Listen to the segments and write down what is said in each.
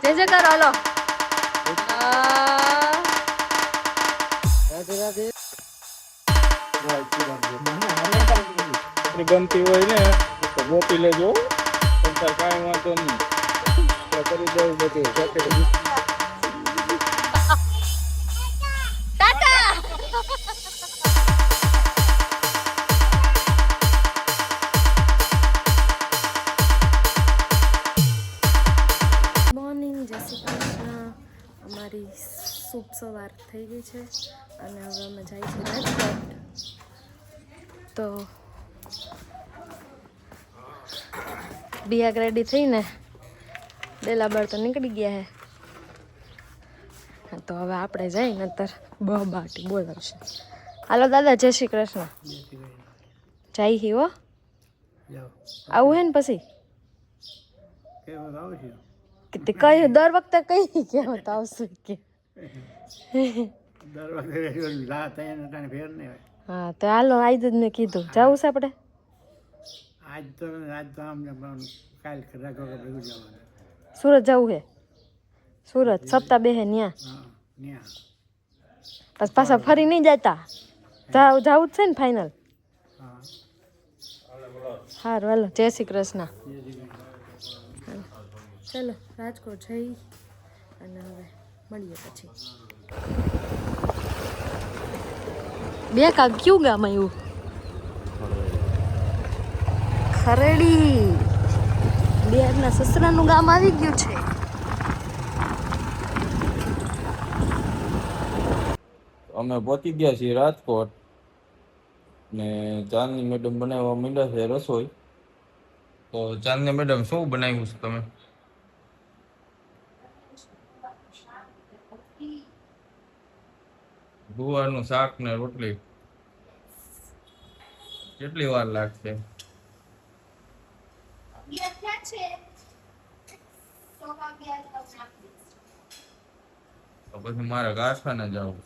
જય જય કરો હાલો ગમતી હોય ને તો ગોપી લેજો કાંઈ વાંધો નહીં કરી દેવું બધું મોર્નિંગ જય શ્રી કૃષ્ણ અમારી શુભ સવાર થઈ ગઈ છે અને હવે અમે જઈએ છીએ રાજકોટ તો બિયાગ રેડી થઈને ડેલા બાર તો નીકળી ગયા હે તો હવે આપણે જઈને અત્યારે બાટી બોલાવશે હાલો દાદા જય શ્રી કૃષ્ણ જાય હી હો આવું હે ને પછી કઈ દર વખતે કઈ કેવું તો આવશું કે હા તો હાલો આજ જ મેં કીધું જવું છે આપણે આજ તો આમ કાલ ભેગું જવાનું સુરત જવું હે સુરત સપ્તાહ બે હે ન્યા પછી પાછા ફરી નહીં જતા જવું જ છે ને ફાઇનલ સારું હાલો જય શ્રી કૃષ્ણ ચાલો રાજકોટ જઈ અને હવે મળીએ પછી બે કા ક્યું ગામ આવ્યું ખરેડી બેરના સસરાનું ગામ આવી ગયું છે અમે પહોંચી ગયા છીએ રાજકોટ ને ચાંદની મેડમ બનાવવા માંડ્યા છે રસોઈ તો ચાંદની મેડમ શું બનાવ્યું છે તમે ગુવારનું શાક ને રોટલી કેટલી વાર લાગશે તો પછી મારે કારખાને જવું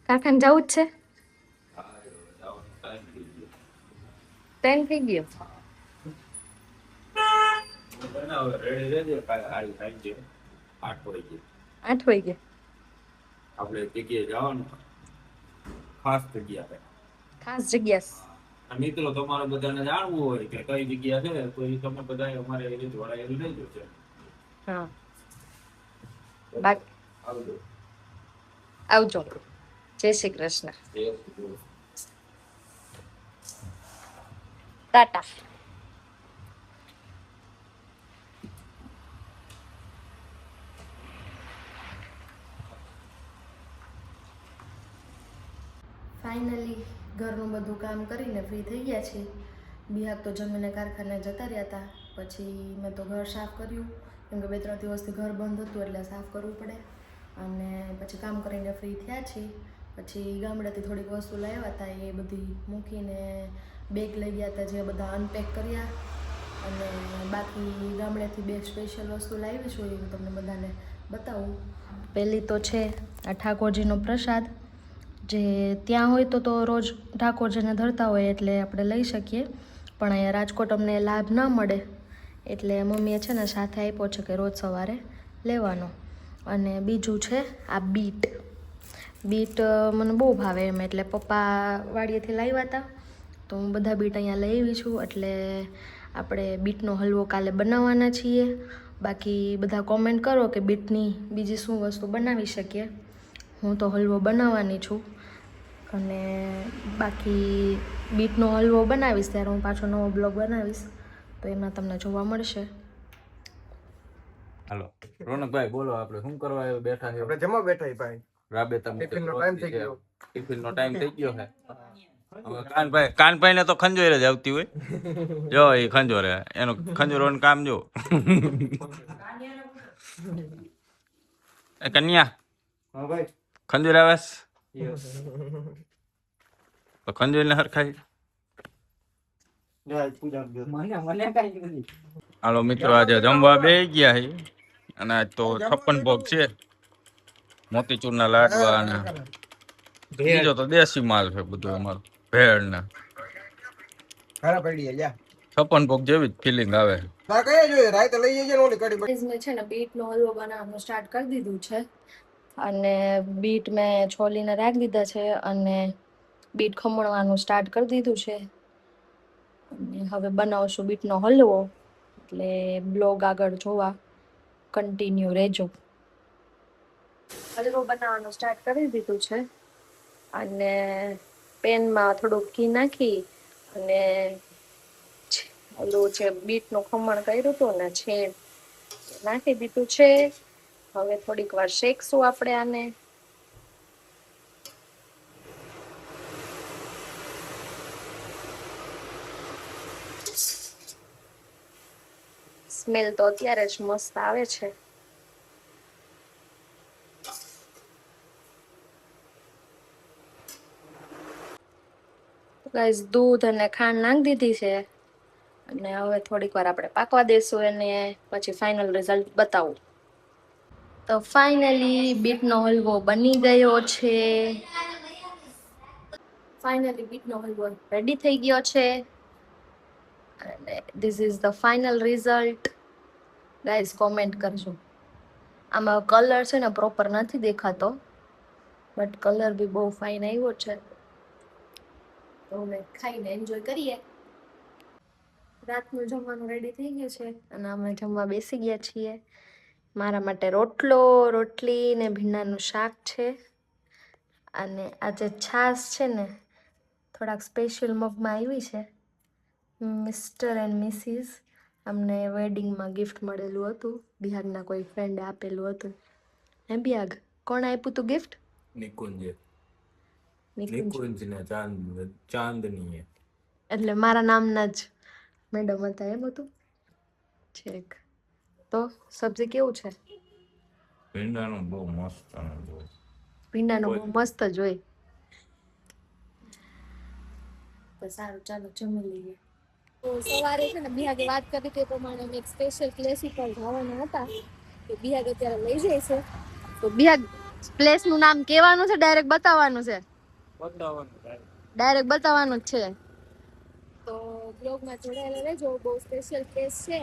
કારખાને જવું જ છે ટાઈમ થઈ ગયો 8 વાગે આપણે જગ્યાએ જવાનું ખાસ જગ્યા મિત્રો તમારે બધાને જાણવું હોય કે કઈ જગ્યા છે તો એ તમે બધા અમારે જોડાયેલું નહીં જોશે હા આવજો જય શ્રી કૃષ્ણ ટાટા ફાઇનલી ઘરનું બધું કામ કરીને ફ્રી થઈ ગયા છીએ બિહાર તો જમીને કારખાને જતા રહ્યા હતા પછી મેં તો ઘર સાફ કર્યું કેમ કે 2-3 દિવસથી ઘર બંધ હતું એટલે સાફ કરવું પડે અને પછી કામ કરીને ફ્રી થયા છીએ પછી ગામડેથી થોડીક વસ્તુ લાવ્યા હતા એ બધી મૂકીને બેગ લઈ ગયા હતા જે બધા અનપેક કર્યા અને બાકી ગામડેથી બે સ્પેશિયલ વસ્તુ લાવી છું એ હું તમને બધાને બતાવું પહેલી તો છે આ ઠાકોરજીનો પ્રસાદ જે ત્યાં હોય તો રોજ ઠાકોરજીને ધરતા હોય એટલે આપણે લઈ શકીએ પણ અહીંયા રાજકોટ અમને લાભ ન મળે એટલે મમ્મીએ છે ને સાથે આપ્યો છે કે રોજ સવારે લેવાનો અને બીજું છે આ બીટ મને બહુ ભાવે એમ એટલે પપ્પા વાડીએથી લાવ્યા હતા તો હું બધા બીટ અહીંયા લઈ આવી છું એટલે આપણે બીટનો હલવો કાલે બનાવવાના છીએ બાકી બધા કોમેન્ટ કરો કે બીટની બીજી શું વસ્તુ બનાવી શકીએ હું તો હલવો બનાવવાની છું અને બાકી બીટનો હલવો બનાવીશ ત્યારે હું પાછો નવો બ્લોગ બનાવીશ તો એમાં તમને જોવા મળશે હાલો રોનકભાઈ બોલો આપણે શું કરવા બેઠા છે આપણે જમવા બેઠા ભાઈ રાબેતા ટિફિનનો ટાઈમ થઈ ગયો ટિફિનનો ટાઈમ થઈ ગયો છે હવે કાનભાઈ ને તો ખંજોર જ આવતી હોય જો એ ખંજોર એનું ખંજોરવાનું કામ જો કન્યા હા ભાઈ ખંજોર આવેસ ખંજોર ને હરખાઈ હાલો મિત્રો આજે જમવા બે ગયા છે અને આજ તો 56 ભોગ છે મોતીચૂરના લાડવા અને બીજો તો દેશી માલ છે બધું અમારું ભેળ ને ખરા પડી જા છપ્પન ભોગ જેવી જ ફિલિંગ આવે. ના કઈ જોઈએ રાતે લઈ જજે ને ઓલી કડી ગાઈઝ મેં છે ને બીટનો હલવો બનાવવાનું સ્ટાર્ટ કરી દીધું છે અને બીટ મેં છોલીને રાખી દીધા છે અને બીટ ખમણવાનું સ્ટાર્ટ કરી દીધું છે અને હવે બનાવશું બીટનો હલવો એટલે બ્લોગ આગળ જોવા કન્ટિન્યુ રહેજો. હલવો બનાવવાનું સ્ટાર્ટ કરી દીધું છે અને પેનમાં થોડુંક ઘી નાખી અને ઓલું જે બીટનું ખમણ કર્યું હતું ને છે નાખી દીધું છે. હવે થોડીક વાર શેકશું આપણે આને. સ્મેલ તો અત્યારે જ મસ્ત આવે છે. ગાઈસ દૂધ અને ખાંડ નાખી દીધી છે અને હવે થોડીક વાર આપણે પાકવા દેશું અને પછી ફાઇનલ રિઝલ્ટ બતાવું. તો ફાઇનલી બીટનો હલવો બની ગયો છે. ફાઇનલી બીટનો હલવો રેડી થઈ ગયો છે અને this is the final result. Guys comment કરજો. આમાં કલર છે ને પ્રોપર નથી દેખાતો બટ કલર બી બહુ ફાઇન આવ્યો છે. તો અમે ખાઈને એન્જોય કરીએ. રાતનું જમવાનું રેડી થઈ ગયું છે અને અમે જમવા બેસી ગયા છીએ. મારા માટે રોટલો, રોટલી ને ભીંડાનું શાક છે અને આ જે છાશ છે ને થોડાક સ્પેશિયલ મગમાં આવી છે. મિસ્ટર એન્ડ મિસિસ અમને વેડિંગમાં ગિફ્ટ મળેલું હતું. બિહારના કોઈ ફ્રેન્ડે આપેલું હતું. હે બિહાગ કોણ આપ્યું તું ગિફ્ટ? નિકુંજ નિકુંજ. ને ચાંદની એટલે મારા નામના જ મેડમ હતા એમ હતું. છેક. તો સબ્જી કેવું છે? ભીંડાનું બહુ મસ્ત ભીંડાનું બહુ મસ્ત જ હોય. તો સારું ચાલો જમી લઈએ. તો સવારે છે ને બિહાગે વાત કરી તે પ્રમાણે અમે એક સ્પેશિયલ પ્લેસ ઉપર જવાના હતા તો બિહાગ અત્યારે લઈ જાય છે. તો બિહાગ પ્લેસ નું નામ કહેવાનું છે ડાયરેક્ટ બતાવવાનું છે? ડાયરેક્ટ બતાવવાનું જ છે. તો બ્લોગમાં જોડાયેલા રહેજો. બહુ સ્પેશિયલ પ્લેસ છે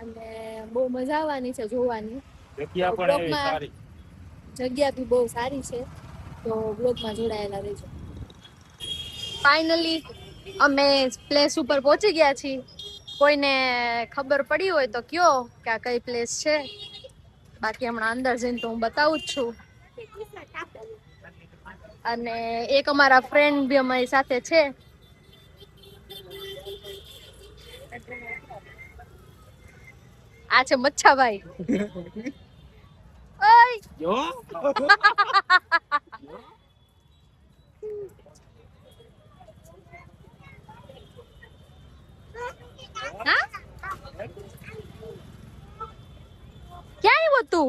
અને બહુ મજા આવવાની છે જોવાની. જગ્યા બી બહુ સારી છે તો બ્લોગમાં જોડાયેલા રહેજો. ફાઇનલી અમે પ્લેસ ઉપર પહોંચી ગયા છીએ. કોઈને ખબર પડી હોય તો કયો કે આ કઈ પ્લેસ છે. બાકી હમણાં અંદર જઈને તો હું બતાવું જ છું. અને એક અમારા ફ્રેન્ડ બી અમારી સાથે છે. આ છે મચ્છાભાઈ. ઓય હા? ક્યાં આવ્યો તું?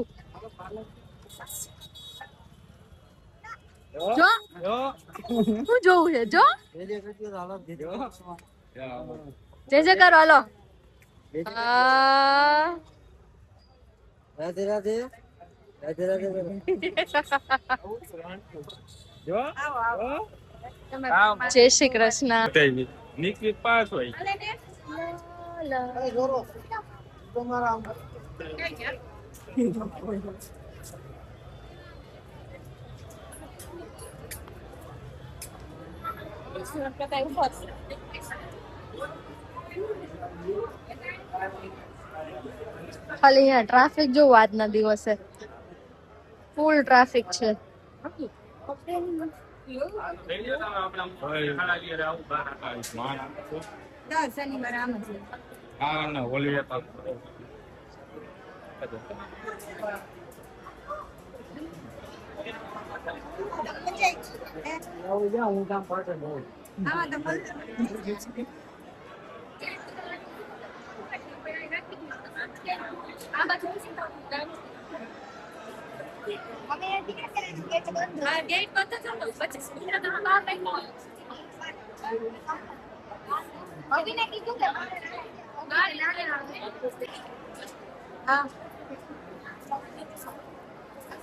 જો શું જોવું છે? જો જે કરો હાલો. રાધે રાધે રાધે રાધે જય શ્રી કૃષ્ણ. નિકિત પાસ હોય ખાલી અહીંયા ટ્રાફિક જોવો આજના દિવસે ફૂલ ટ્રાફિક છે.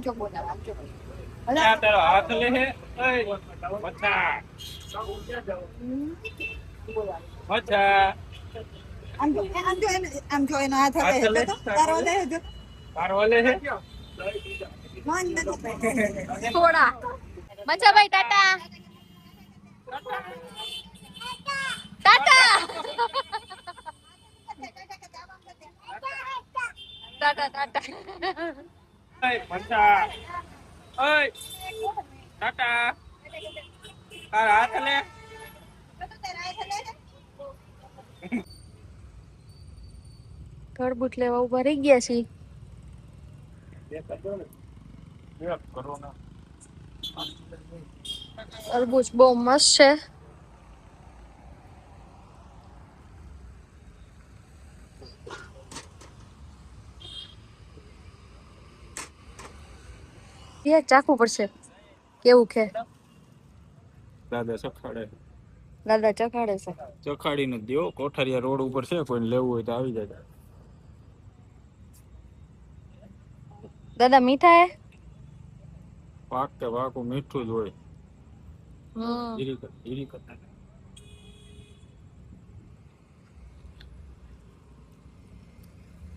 જો બોલાવ આમ જો આ તારો હાથ લે હે ઓય મચ્છા મચ્છા આમ જો આમ જો એનો હાથ હાથ હલે લે, તો તારો લે જો તારો લે હે મન નથી થોડા મચ્છાભાઈ ટાટા ટાટા ટાટા ટાટા ઓય મચ્છા ઓય ટાટા તારો હાથ લે તરબૂચ લેવા ઉભા રહી ગયા છીએ તરબૂચ બહુ મસ્ત છે એ ચાખવું પડશે કેવું છે દાદા સખાડે દાદા ચખાડે છે ચખાડીને દો કોઠારિયા રોડ ઉપર છે કોઈને લેવું હોય તો આવી જાય દાદા મીઠા હે પાક કે પાકું મીઠું જ હોય ઈરી કરતા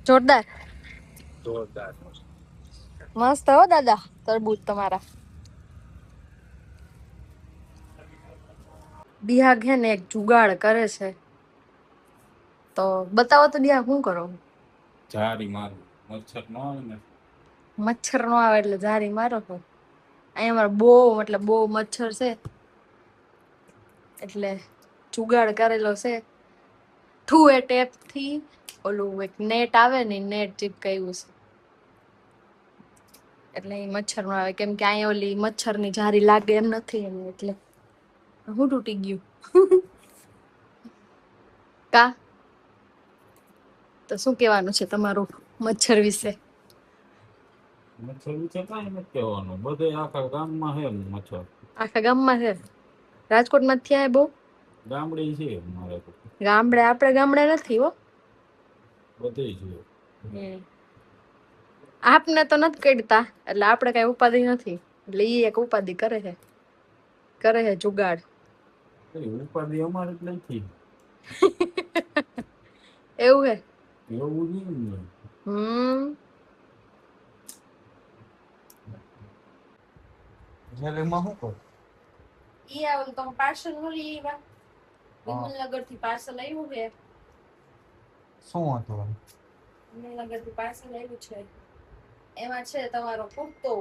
જોરદાર જોરદાર મસ્ત હો દાદા તરબૂચ તમારા દિહાગ હે ને એક જુગાડ કરે છે તો બતાવો તો દિહાગ શું કરો જારી મારું મચ્છર ન આવે ને મચ્છર નો આવે એટલે જારી મારો છો અહીંયા મારે બહુ મચ્છર છે એટલે જુગાડ કરેલો છે થૂ એ ટેપ થી ઓલું એક નેટ આવે ને નેટ ચીપકાયું છે એટલે એ મચ્છર નો આવે કેમ કે અહીંયા ઓલી મચ્છરની જારી લાગે એમ નથી એને એટલે હું તૂટી ગયું કા તો શું કહેવાનું છે તમારું મચ્છર વિશે મચ્છર વિશે કાંઈ નથી કહેવાનું બધે આખા ગામમાં છે મચ્છર આખા ગામમાં છે રાજકોટમાં જ થયા બહુ ગામડે છે મારે તો ગામડે આપણે ગામડે નથી હો બધે છે આપને તો નથી કડતા એટલે આપણે કઈ ઉપાધિ નથી એટલે ઈ એક ઉપાધિ કરે છે જુગાડ ઉપાધિ અમારે જ નથી એવું હે એવું નહીં ને એમાં શું કહું ઈ આ ઓલું તમે પાર્સલ મળી એવા વિમલનગર થી પાર્સલ આવ્યું છે શું હતું વિમલનગર થી પાર્સલ આવ્યું છે એમાં છે તમારો કુર્તો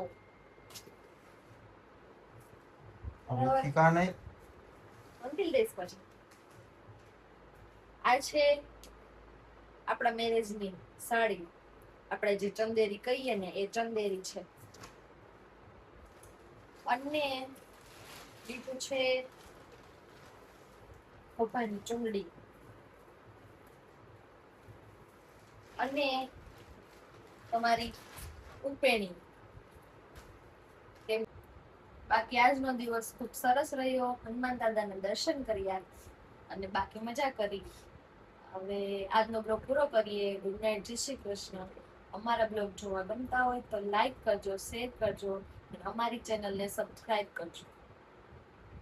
ઠીકાને અંતિલ ડેસ પછી આ છે આપણા મેરેજની સાડી આપણે જે ચંદેરી કહીએ ને એ ચંદેરી છે અને બીજું છે ખોભાની ચુંદડી અને તમારી ઉપેણી બાકી આજનો દિવસ ખૂબ સરસ રહ્યો હનુમાન દાદાને દર્શન કર્યા અને બાકી મજા કરી હવે આજનો બ્લોગ પૂરો કરીએ ગુડ નાઇટ જય શ્રી કૃષ્ણ અમારા બ્લોગ જોવા ગમતા હોય તો લાઈક કરજો શેર કરજો અને અમારી ચેનલને સબસ્ક્રાઇબ કરજો